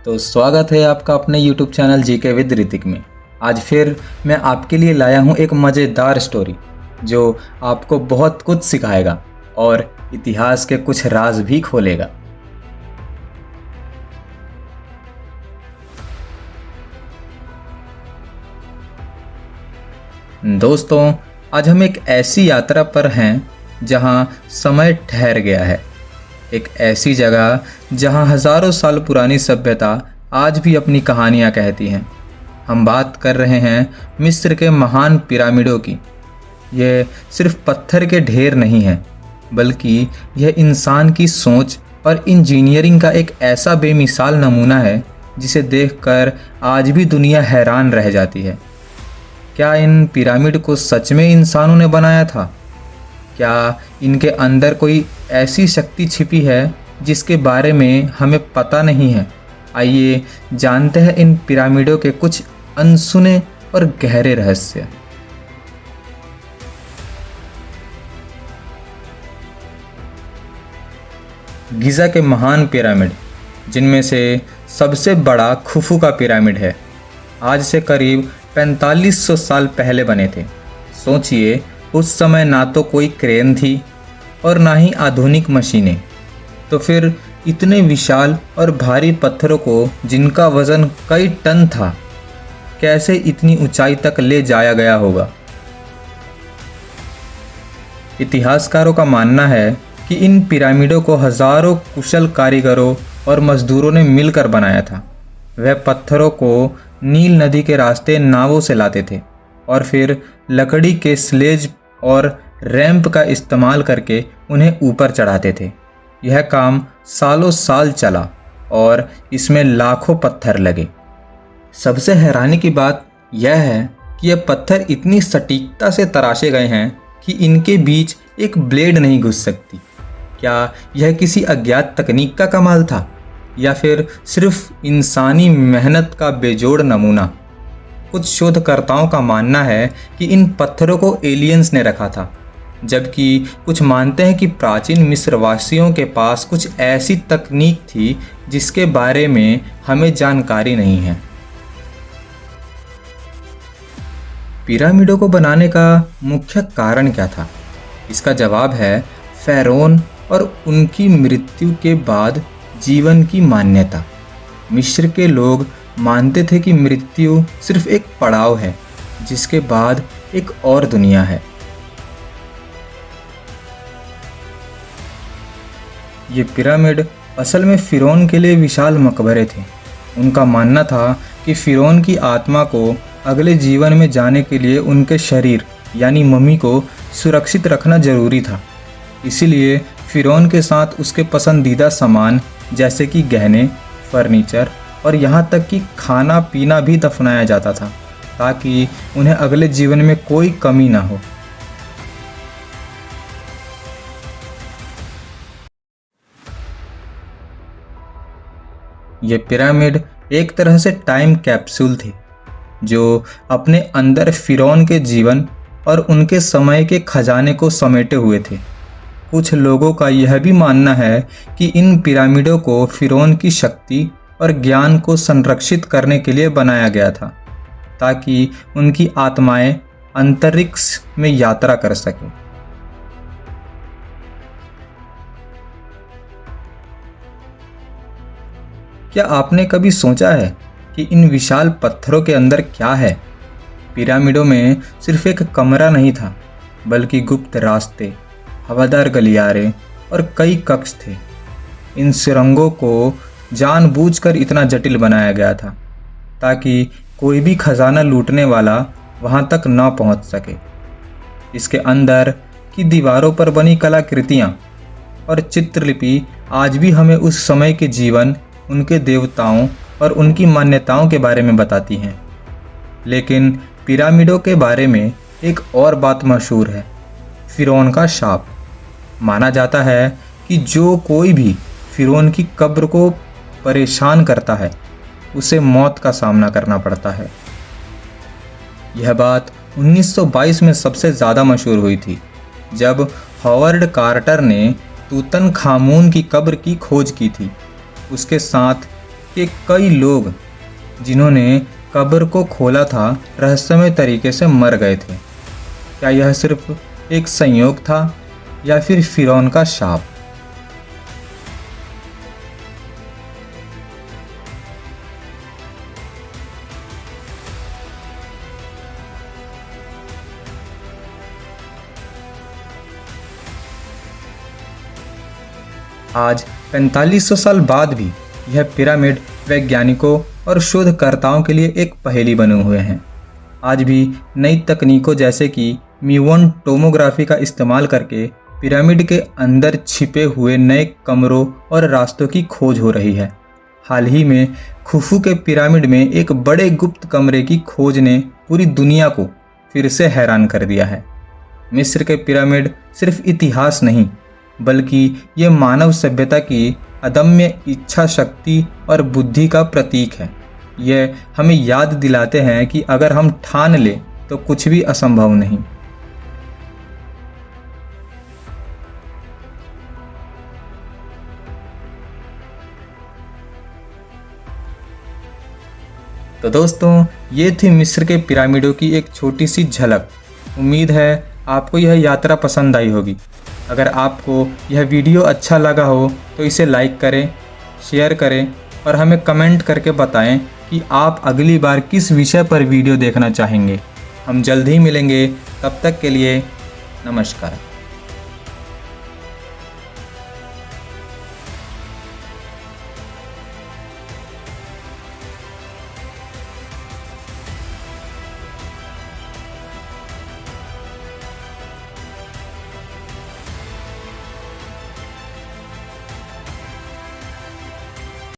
तो स्वागत है आपका अपने YouTube channel GK with Hrithik में। आज फिर मैं आपके लिए लाया हूँ एक मज़ेदार स्टोरी जो आपको बहुत कुछ सिखाएगा और इतिहास के कुछ राज भी खोलेगा। दोस्तों, आज हम एक ऐसी यात्रा पर हैं जहाँ समय ठहर गया है। एक ऐसी जगह जहाँ हज़ारों साल पुरानी सभ्यता आज भी अपनी कहानियाँ कहती हैं। हम बात कर रहे हैं मिस्र के महान पिरामिडों की। ये सिर्फ पत्थर के ढेर नहीं हैं, बल्कि यह इंसान की सोच और इंजीनियरिंग का एक ऐसा बेमिसाल नमूना है जिसे देखकर आज भी दुनिया हैरान रह जाती है। क्या इन पिरामिड को सच में इंसानों ने बनाया था? क्या इनके अंदर कोई ऐसी शक्ति छिपी है जिसके बारे में हमें पता नहीं है? आइए जानते हैं इन पिरामिडों के कुछ अनसुने और गहरे रहस्य। गिज़ा के महान पिरामिड, जिनमें से सबसे बड़ा खुफू का पिरामिड है, आज से करीब 4500 साल पहले बने थे। सोचिए, उस समय ना तो कोई क्रेन थी और ना ही आधुनिक मशीनें, तो फिर इतने विशाल और भारी पत्थरों को जिनका वज़न कई टन था, कैसे इतनी ऊंचाई तक ले जाया गया होगा? इतिहासकारों का मानना है कि इन पिरामिडों को हज़ारों कुशल कारीगरों और मजदूरों ने मिलकर बनाया था। वह पत्थरों को नील नदी के रास्ते नावों से लाते थे और फिर लकड़ी के स्लेज और रैंप का इस्तेमाल करके उन्हें ऊपर चढ़ाते थे। यह काम सालों साल चला और इसमें लाखों पत्थर लगे। सबसे हैरानी की बात यह है कि यह पत्थर इतनी सटीकता से तराशे गए हैं कि इनके बीच एक ब्लेड नहीं घुस सकती। क्या यह किसी अज्ञात तकनीक का कमाल था या फिर सिर्फ इंसानी मेहनत का बेजोड़ नमूना? कुछ शोधकर्ताओं का मानना है कि इन पत्थरों को एलियंस ने रखा था, जबकि कुछ मानते हैं कि प्राचीन मिस्रवासियों के पास कुछ ऐसी तकनीक थी जिसके बारे में हमें जानकारी नहीं है। पिरामिडों को बनाने का मुख्य कारण क्या था? इसका जवाब है फ़ाराओन और उनकी मृत्यु के बाद जीवन की मान्यता। मिस्र के लोग मानते थे कि मृत्यु सिर्फ एक पड़ाव है, जिसके बाद एक और दुनिया है। ये पिरामिड असल में फ़िरौन के लिए विशाल मकबरे थे। उनका मानना था कि फ़िरौन की आत्मा को अगले जीवन में जाने के लिए उनके शरीर यानी मम्मी को सुरक्षित रखना जरूरी था। इसीलिए फ़िरौन के साथ उसके पसंदीदा सामान जैसे कि गहने, फर्नीचर और यहाँ तक कि खाना पीना भी दफनाया जाता था, ताकि उन्हें अगले जीवन में कोई कमी ना हो। ये पिरामिड एक तरह से टाइम कैप्सूल थे, जो अपने अंदर फ़िरौन के जीवन और उनके समय के खजाने को समेटे हुए थे। कुछ लोगों का यह भी मानना है कि इन पिरामिडों को फ़िरौन की शक्ति और ज्ञान को संरक्षित करने के लिए बनाया गया था, ताकि उनकी आत्माएं अंतरिक्ष में यात्रा कर सकें। क्या आपने कभी सोचा है कि इन विशाल पत्थरों के अंदर क्या है? पिरामिडों में सिर्फ एक कमरा नहीं था, बल्कि गुप्त रास्ते, हवादार गलियारे और कई कक्ष थे। इन सुरंगों को जानबूझकर इतना जटिल बनाया गया था ताकि कोई भी खजाना लूटने वाला वहां तक न पहुंच सके। इसके अंदर की दीवारों पर बनी कलाकृतियां और चित्रलिपि आज भी हमें उस समय के जीवन, उनके देवताओं और उनकी मान्यताओं के बारे में बताती हैं। लेकिन पिरामिडों के बारे में एक और बात मशहूर है, फ़िरौन का शाप। माना जाता है कि जो कोई भी फ़िरौन की कब्र को परेशान करता है, उसे मौत का सामना करना पड़ता है। यह बात 1922 में सबसे ज़्यादा मशहूर हुई थी, जब हॉवर्ड कार्टर ने तूतनखामून की कब्र की खोज की थी। उसके साथ कि कई लोग जिन्होंने कब्र को खोला था रहस्यमय तरीके से मर गए थे। क्या यह सिर्फ एक संयोग था या फिर फिरौन का शाप? आज 4500 साल बाद भी यह पिरामिड वैज्ञानिकों और शोधकर्ताओं के लिए एक पहेली बने हुए हैं। आज भी नई तकनीकों जैसे कि म्यूवन टोमोग्राफी का इस्तेमाल करके पिरामिड के अंदर छिपे हुए नए कमरों और रास्तों की खोज हो रही है। हाल ही में खुफू के पिरामिड में एक बड़े गुप्त कमरे की खोज ने पूरी दुनिया को फिर से हैरान कर दिया है। मिस्र के पिरामिड सिर्फ इतिहास नहीं, बल्कि ये मानव सभ्यता की अदम्य इच्छा शक्ति और बुद्धि का प्रतीक है। यह हमें याद दिलाते हैं कि अगर हम ठान लें तो कुछ भी असंभव नहीं। तो दोस्तों, ये थी मिस्र के पिरामिडों की एक छोटी सी झलक। उम्मीद है आपको यह यात्रा पसंद आई होगी। अगर आपको यह वीडियो अच्छा लगा हो तो इसे लाइक करें, शेयर करें और हमें कमेंट करके बताएं कि आप अगली बार किस विषय पर वीडियो देखना चाहेंगे। हम जल्द ही मिलेंगे, तब तक के लिए नमस्कार।